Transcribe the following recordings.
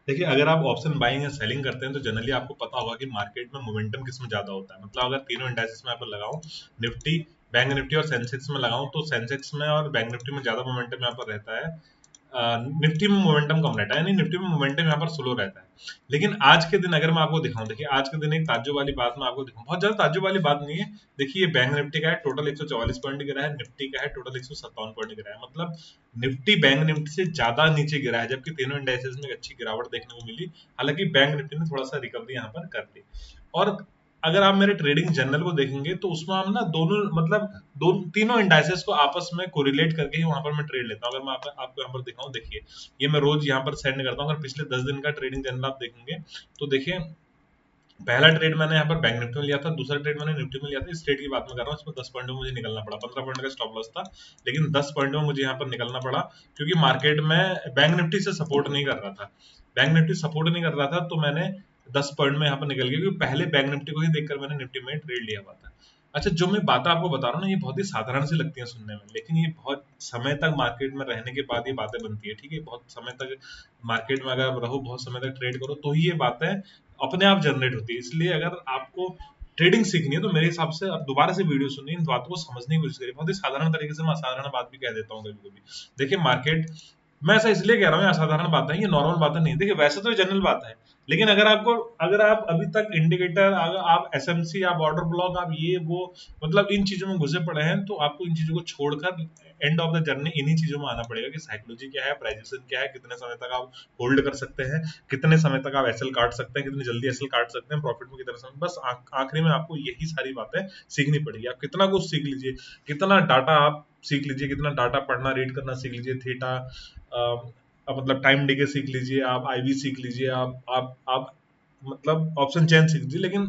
देखिए, अगर आप ऑप्शन बाइंग या सेलिंग करते हैं तो जनरली आपको पता होगा कि मार्केट में मोमेंटम किसमें ज्यादा होता है। मतलब अगर तीनों इंडाइसेस में यहाँ पर लगाऊं, निफ्टी, बैंक निफ्टी और सेंसेक्स में लगाऊं, तो सेंसेक्स में और बैंक निफ्टी में ज्यादा मोमेंटम यहाँ पर रहता है। निफ्टी में मोमेंटम कम रहता है, यानी निफ्टी में मोमेंटम यहाँ पर स्लो रहता है। लेकिन आज के दिन अगर मैं आपको दिखाऊं, देखिए आज के दिन एक ताज्जुब वाली बात मैं आपको दिखाऊं, बहुत ज्यादा ताज्जुब वाली बात नहीं है। देखिए ये बैंक निफ्टी का है, टोटल 144 पॉइंट गिरा है, निफ्टी का है टोटल 157 पॉइंट गिरा है। मतलब निफ्टी बैंक निफ्टी से ज्यादा नीचे गिरा है, जबकि तीनों इंडाइसेस में एक अच्छी गिरावट देखने को मिली। हालांकि बैंक निफ्टी ने थोड़ा सा रिकवरी यहाँ पर कर ली। और अगर आप मेरे ट्रेडिंग जर्नल को देखेंगे तो उसमें हम ना दोनों मतलब दो तीनों इंडाइसेस को आपस में कोरिलेट करके ही वहां पर मैं ट्रेड लेता हूँ। अगर मैं आपको यहाँ पर दिखाऊं, देखिए ये मैं रोज यहाँ पर सेंड करता हूँ। अगर पिछले 10 दिन का ट्रेडिंग जर्नल आप देखेंगे तो देखिए, पहला ट्रेड मैंने यहाँ पर बैंक निफ्टी में लिया था, दूसरा ट्रेड मैंने निफ्टी में लिया था। इस ट्रेड की बात मैं कर रहा हूँ, इसमें 10 पॉइंट में मुझे निकलना पड़ा, 15 पॉइंट का स्टॉप लॉस था, लेकिन 10 पॉइंट में मुझे यहाँ पर निकलना पड़ा, क्योंकि मार्केट में बैंक निफ्टी से सपोर्ट नहीं कर रहा था। बैंक निफ्टी सपोर्ट नहीं कर रहा था तो मैंने 10 पॉइंट में यहाँ पर निकल गया, क्योंकि पहले बैंक निफ्टी को ही देखकर मैंने निफ्टी में ट्रेड लिया हुआ था। अच्छा, जो मैं बातें आपको बता रहा हूँ ना, ये बहुत ही साधारण सी लगती है सुनने में, लेकिन ये बहुत समय तक मार्केट में रहने के बाद ये बातें बनती है। ठीक है, बहुत समय तक मार्केट में अगर रहो, बहुत समय तक ट्रेड करो, तो ही ये बातें अपने आप जनरेट होती है। इसलिए अगर आपको ट्रेडिंग सीखनी है तो मेरे हिसाब से आप दोबारा से वीडियो सुनिए, इन बातों को समझने की कोशिश करिए। बहुत ही साधारण तरीके से मैं असाधारण बात भी कह देता हूँ कभी कभी। देखिए मार्केट, मैं ऐसा इसलिए कह रहा हूँ ये असाधारण बात है, ये नॉर्मल बातें नहीं। देखिए वैसे तो ये जनरल बात है, लेकिन अगर आप अभी तक इंडिकेटर, अगर आप एसएमसी, आप ऑर्डर ब्लॉक, आप ये वो मतलब इन चीजों में घुसे पड़े हैं, तो आपको इन चीजों को छोड़कर एंड ऑफ द जर्नी इन्हीं चीजों में आना पड़ेगा कि साइकोलॉजी क्या है, प्राइजेशन क्या है, कितने समय तक आप होल्ड कर सकते हैं, कितने समय तक आप एसएल काट सकते हैं, कितनी जल्दी एसएल काट सकते हैं, प्रॉफिट में कितना समय। बस आखिरी में आपको यही सारी बातें सीखनी पड़ेगी। आप कितना कुछ सीख लीजिए, कितना डाटा आप सीख लीजिए, कितना डाटा पढ़ना रीड करना सीख लीजिए, थीटा मतलब टाइम डे के सीख लीजिए, आप आईवी सीख लीजिए, आप मतलब ऑप्शन चेन सीख लीजिए, लेकिन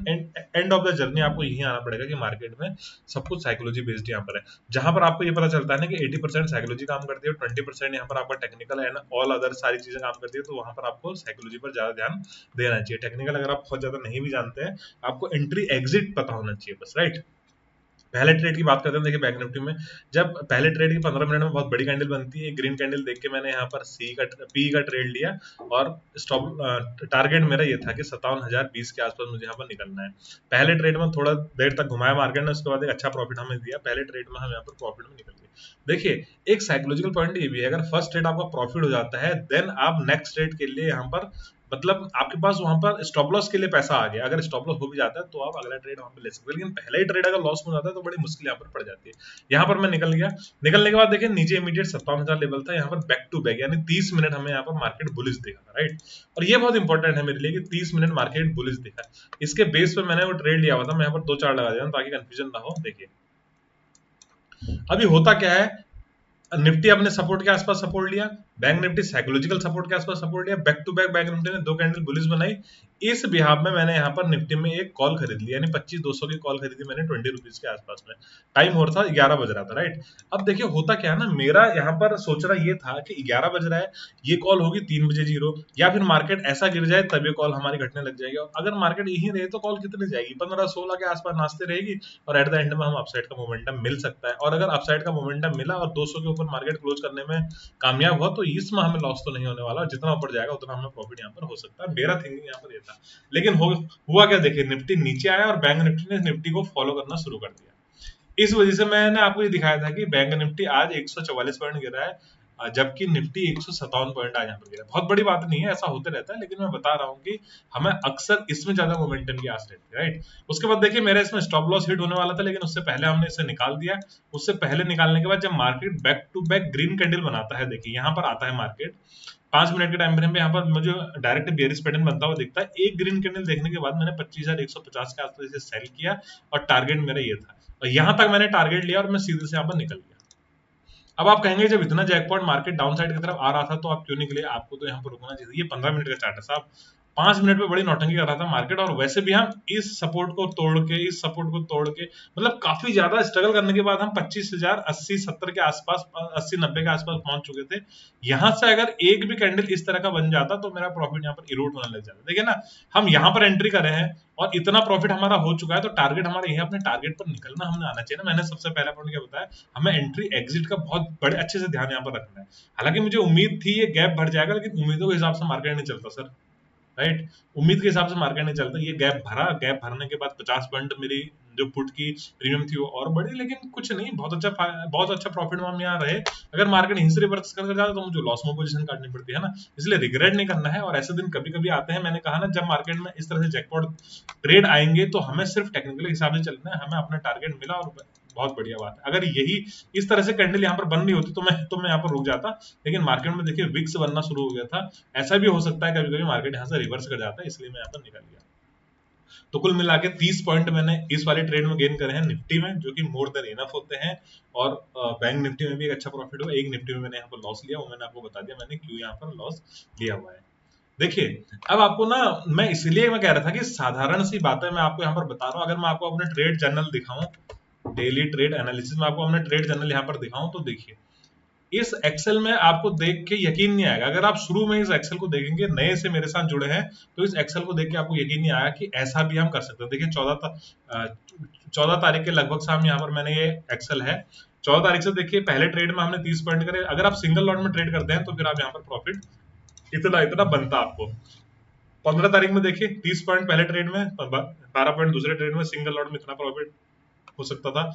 एंड ऑफ द जर्नी आपको यही आना पड़ेगा कि मार्केट में सब कुछ साइकोलॉजी बेस्ड यहाँ पर है। जहां पर आपको ये पता चलता है ना कि 80% साइकोलॉजी काम करती है और 20% यहाँ पर आपका टेक्निकल एंड ऑल अदर सारी चीजें काम करती है, तो वहां पर आपको साइकोलॉजी पर ज्यादा ध्यान देना चाहिए। टेक्निकल अगर आप बहुत ज्यादा नहीं भी जानते हैं, आपको एंट्री एग्जिट पता होना चाहिए बस, राइट। पहले ट्रेड की बात करते हैं। देखिए बैंक निफ्टी में जब पहले ट्रेड की 15 मिनट में बहुत बड़ी कैंडल बनती है, ग्रीन कैंडल देख के मैंने यहाँ पर पी का ट्रेड लिया, और स्टॉप टारगेट मेरा ये था कि 57,020 के आसपास मुझे यहाँ पर निकलना है। पहले ट्रेड में थोड़ा देर तक घुमाया मार्केट ने, उसके बाद एक अच्छा प्रॉफिट हमें दिया। पहले ट्रेड में हम यहाँ पर प्रॉफिट में निकल गए। देखिए एक साइकोलॉजिकल पॉइंट ये भी है, अगर फर्स्ट ट्रेड आपका प्रॉफिट हो जाता है, देन आप नेक्स्ट ट्रेड के लिए यहाँ पर मतलब आपके पास वहां पर स्टॉप लॉस के लिए पैसा आ गया। अगर स्टॉप लॉस हो भी जाता है तो आप अगला ट्रेड वहां पर ले सकते हैं, लेकिन पहला ही ट्रेड अगर लॉस हो जाता है तो बड़ी मुश्किल यहाँ पर पड़ जाती है। यहाँ पर मैं निकल गया। निकलने के बाद देखिए नीचे इमीडिएट 57,000 लेवल था, यहाँ पर बैक टू बैक यानी 30 मिनट हमें यहाँ पर मार्केट बुलिश दिखा था, राइट। और ये बहुत इंपॉर्टेंट है मेरे लिए कि 30 मिनट मार्केट बुलिश दिखा। इसके बेस पे मैंने वो ट्रेड लिया हुआ था। मैं यहाँ पर दो चार्ट लगा दिया हूं ताकि कंफ्यूजन ना हो। देखिए अभी होता क्या है, निफ्टी अपने सपोर्ट के आसपास सपोर्ट लिया, बैंक निफ्टी साइकोलॉजिकल सपोर्ट के आसपास सपोर्ट लिया, back to back bank Nifty ने दो कैंडल बुलिश बनाई। इस बिहाफ में मैंने यहाँ पर निफ्टी में एक कॉल खरीद ली, यानी 25,200 की कॉल खरीदी मैंने 20 रुपीज के आसपास में। टाइम हो रहा था 11 बज रहा था, राइट। अब देखिए होता क्या है ना, मेरा यहाँ पर सोचना ये था कि 11 बज रहा है, ये कॉल होगी 3 बजे जीरो, या फिर मार्केट ऐसा गिर जाए तब ये कॉल हमारी घटने लग जाएगी। और अगर मार्केट यही रहे तो कॉल कितनी जाएगी, 15-16 के आसपास नाचते रहेगी, और एट द एंड में हम अपसाइड का मोमेंटम मिल सकता है। और अगर अपसाइड का मोमेंटम मिला और 200 के ऊपर मार्केट क्लोज करने में कामयाब हुआ, तो इसमें हमें लॉस तो नहीं होने वाला, जितना ऊपर जाएगा उतना हमें प्रॉफिट यहाँ पर हो सकता है। मेरा थिंकिंग यहाँ पर ये था। लेकिन हुआ क्या, देखिए निफ्टी नीचे आया और बैंक निफ्टी ने निफ्टी को फॉलो करना शुरू कर दिया। इस वजह से मैंने आपको ये दिखाया था कि बैंक निफ्टी आज 144 पॉइंट गिरा है, जबकि निफ्टी 157 पॉइंट आज यहाँ पर गिरा। बहुत बड़ी बात नहीं है, ऐसा होते रहता है, लेकिन मैं बता रहा हूँ कि हमें अक्सर इसमें ज्यादा मोमेंटम की आस रहती है, राइट। उसके बाद देखिए मेरा इसमें स्टॉप लॉस हिट होने वाला था, लेकिन उससे पहले हमने इसे निकाल दिया। उससे पहले निकालने के बाद जब market back to back green candle बनाता है, देखिए यहाँ पर आता है मार्केट 5 मिनट के टाइम फ्रेम पे, यहाँ पर मुझे डायरेक्ट बेयरिश पैटर्न बनता हुआ दिखता है। एक ग्रीन कैंडल देखने के बाद मैंने 25,150 के आसपास इसे सेल किया, और टारगेट मेरा ये था, और यहां तक मैंने टारगेट लिया और मैं सीधे से यहाँ पर निकल गया। अब आप कहेंगे जब इतना जैकपॉट मार्केट डाउन साइड की तरफ आ रहा था तो आप क्यों निकले, आपको तो यहाँ पर रुकना चाहिए। ये 15 मिनट का चार्ट है साहब, 5 मिनट पे बड़ी नौटंकी कर रहा था मार्केट, और वैसे भी हम इस सपोर्ट को तोड़ के, इस सपोर्ट को तोड़ के, मतलब काफी ज्यादा स्ट्रगल करने के बाद हम 25,000 80-70 के आसपास, 80-90 के आसपास पहुंच चुके थे। यहां से अगर एक भी कैंडल इस तरह का बन जाता तो मेरा प्रॉफिट यहाँ पर इरोड होने लग जाता। देखिए ना, हम यहाँ पर एंट्री करे हैं और इतना प्रॉफिट हमारा हो चुका है, तो टारगेट हमारा यही, अपने टारगेट पर निकलना हमने आना चाहिए ना। मैंने सबसे पहला पॉइंट क्या बताया, हमें एंट्री एग्जिट का बहुत बड़े अच्छे से ध्यान यहाँ पर रखना है। हालांकि मुझे उम्मीद थी ये गैप भर जाएगा, लेकिन उम्मीदों के हिसाब से मार्केट नहीं चलता सर। राइट। उम्मीद के हिसाब से मार्केट नहीं चलता, ये गैप भरा, गैप भरने के बाद 50 पॉइंट मेरी जो पुट की प्रीमियम थी वो और बढ़ी, लेकिन कुछ नहीं, बहुत अच्छा प्रॉफिट में हम यहाँ रहे। अगर मार्केट यहीं से रिवर्स कर जाता तो मुझे लॉस में पोजीशन काटनी पड़ती है ना, इसलिए रिग्रेट नहीं करना है। और ऐसे दिन कभी कभी आते हैं, मैंने कहा ना, जब मार्केट में इस तरह से जैकपॉट ट्रेड आएंगे तो हमें सिर्फ टेक्निकल हिसाब से चलना है, हमें अपना टारगेट मिला और बहुत बढ़िया बात है। अगर यही इस तरह से कैंडल यहाँ पर बन रही होती तो मैं यहाँ पर रुक जाता, लेकिन मार्केट में देखिए विक्स बनना शुरू हो गया था। ऐसा भी हो सकता है कभी कभी मार्केट यहाँ से रिवर्स कर जाता है, इसलिए मैं यहाँ पर निकल गया। तो कुल मिला के 30 पॉइंट मैंने इस वाले ट्रेड में गेन करे हैं निफ्टी में, जो कि मोर देन इनफ होते हैं। और बैंक निफ्टी में भी एक अच्छा प्रॉफिट हुआ, एक निफ्टी में मैंने यहाँ पर लॉस लिया, वो मैंने आपको बता दिया मैंने क्यों यहाँ पर लॉस लिया हुआ है। देखिए, अब आपको ना, मैं इसलिए मैं कह रहा था कि साधारण सी बातें मैं आपको यहाँ पर बता रहा हूँ। अगर मैं आपको अपने ट्रेड जर्नल दिखाऊं, डेली ट्रेड एनालिसिस में आपको अपने ट्रेड जर्नल यहाँ पर दिखाऊं, तो देखिए इस एक्सेल में आपको देख के यकीन नहीं आएगा। अगर आप शुरू में इस एक्सेल को देखेंगे, नए से मेरे साथ जुड़े हैं, तो इस एक्सेल को देख के आपको यकीन नहीं आया कि ऐसा भी हम कर सकते हैं। देखिए 14 तारीख के लगभग शाम यहाँ पर मैंने ये एक्सेल है। 14 तारीख से देखिए पहले ट्रेड में हमने 30 पॉइंट करे। अगर आप सिंगल लॉट में ट्रेड करते हैं तो फिर आप यहाँ पर प्रॉफिट इतना इतना बनता आपको। 15 तारीख में देखिए 30 पॉइंट पहले ट्रेड में, 12 पॉइंट दूसरे ट्रेड में, सिंगल लॉट में इतना प्रॉफिट हो सकता था।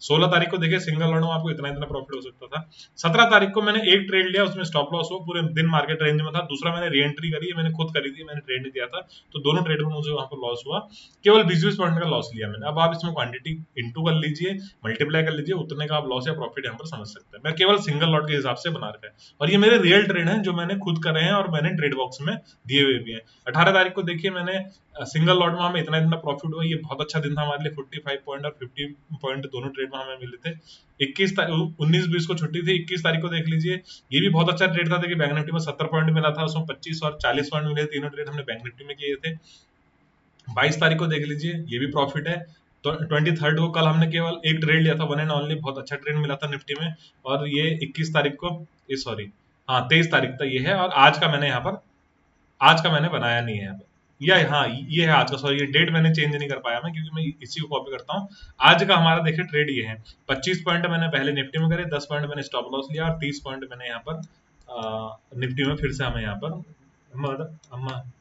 16 तारीख को देखिए सिंगल लॉट में आपको इतना इतना प्रॉफिट हो सकता था। 17 तारीख को मैंने एक ट्रेड लिया, उसमें स्टॉप लॉस हो, पूरे दिन मार्केट रेंज में था। दूसरा मैंने री एंट्री करी, मैंने खुद करी थी, मैंने ट्रेड नहीं दिया था, तो दोनों ट्रेड में मुझे वहां पर लॉस हुआ। केवल 20-20 पॉइंट का लॉस लिया मैंने। अब आप इसमें क्वांटिटी इंटू कर लीजिए, मल्टीप्लाई कर लीजिए, उतने का आप लॉस या प्रॉफिट यहाँ पर समझ सकते हैं। मैं केवल सिंगल लॉट के हिसाब से बना रखा है, और ये मेरे रियल ट्रेड हैं जो मैंने खुद करे हैं और मैंने ट्रेड बॉक्स में दिए हुए भी हैं। 18 तारीख को देखिए मैंने सिंगल लॉट में हमें इतना इतना प्रॉफिट हुआ, ये बहुत अच्छा दिन था हमारे लिए। 45 पॉइंट और 50 पॉइंट दोनों ट्रेड में हमें मिले थे। 19-20 को छुट्टी थी, 21 तारीख को देख लीजिए, ये भी बहुत अच्छा ट्रेड था। देखिए बैंक निफ्टी में 70 पॉइंट मिला था, उसमें 25 और 40 पॉइंट मिले, तीनों ट्रेड हमने बैंक निफ्टी में किए थे। 22 तारीख को देख लीजिए, ये भी प्रॉफिट है। तो 23 को कल हमने केवल एक ट्रेड लिया था, वन एंड ओनली, बहुत अच्छा ट्रेड मिला था निफ्टी में। और ये 21 तारीख को, सॉरी हाँ 23 तारीख तक ये है। और आज का मैंने यहाँ पर, आज का मैंने बनाया नहीं है यहाँ पे, या हाँ ये है आज का, सॉरी ये डेट मैंने चेंज नहीं कर पाया मैं, क्योंकि मैं इसी को कॉपी करता हूँ। आज का हमारा देखिए ट्रेड ये है, 25 पॉइंट मैंने पहले निफ्टी में करे, 10 पॉइंट मैंने स्टॉप लॉस लिया, और 30 पॉइंट मैंने यहाँ पर निफ्टी में फिर से हमें यहाँ पर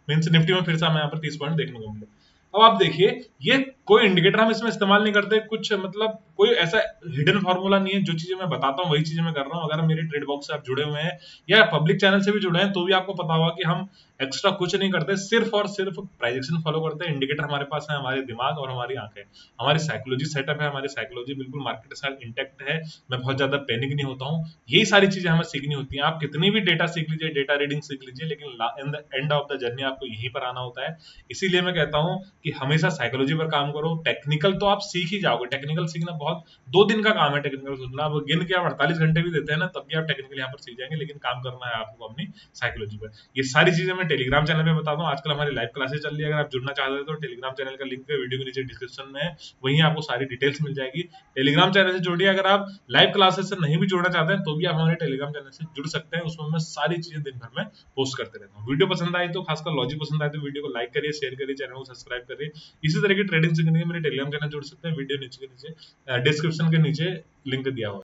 मीन्स निफ्टी में फिर से हमें यहाँ पर 30 पॉइंट देखने को मिले। अब आप देखिए, ये कोई इंडिकेटर हम इसमें इस्तेमाल नहीं करते, कुछ मतलब कोई ऐसा हिडन फार्मूला नहीं है। जो चीजें मैं बताता हूँ वही चीजें मैं कर रहा हूँ। अगर मेरे ट्रेड बॉक्स से आप जुड़े हुए हैं या पब्लिक चैनल से भी जुड़े हैं, तो भी आपको पता होगा कि हम एक्स्ट्रा कुछ नहीं करते, सिर्फ और सिर्फ प्राइजेक्शन फॉलो करते हैं। इंडिकेटर हमारे पास है, हमारे दिमाग और हमारी आंखें, हमारी साइकोलॉजी सेटअप है, हमारी साइकोलॉजी बिल्कुल मार्केट के साथ इंटेक्ट है। मैं बहुत ज्यादा पैनिक नहीं होता हूँ। यही सारी चीजें हमें सीखनी होती हैं। आप कितनी भी डेटा सीख लीजिए, डेटा रीडिंग सीख लीजिए, लेकिन in the end of the journey आपको यहीं पर आना होता है। इसीलिए मैं कहता हूँ कि हमेशा साइकोलॉजी पर काम करो। टेक्निकल तो आप सीख ही जाओगे, टेक्निकल सीखना बहुत 2 दिन का काम है। टेक्निकल सीखना आप गिन के आप 48 घंटे भी देते हैं ना, तब भी आप टेक्निकल यहाँ पर सीख जाएंगे, लेकिन काम करना है आपको अपनी साइकोलॉजी पर। ये सारी चीजें मैं टेलीग्राम चैनल पे बताता हूँ। आजकल हमारी लाइव क्लासेस चल रही है, अगर आप जुड़ना चाहते हैं तो टेलीग्राम चैनल का लिंक है वीडियो के नीचे डिस्क्रिप्शन में है, वहीं आपको सारी डिटेल्स मिल जाएगी। टेलीग्राम चैनल से जुड़िए। अगर आप लाइव क्लासेस से नहीं भी जुड़ना चाहते हैं तो भी आप हमारे टेलीग्राम चैनल से जुड़ सकते हैं, उसमें मैं सारी चीजें दिन भर में पोस्ट करते रहता हूँ। वीडियो पसंद आई तो, खासकर लॉजिक पसंद आए तो वीडियो को लाइक करिए, शेयर करिए, चैनल को सब्सक्राइब करिए। इसी तरह की ट्रेडिंग सीखने के लिए मेरे टेलीग्राम चैनल जुड़ सकते हैं, वीडियो नीचे के नीचे डिस्क्रिप्शन के नीचे लिंक दिया हुआ है।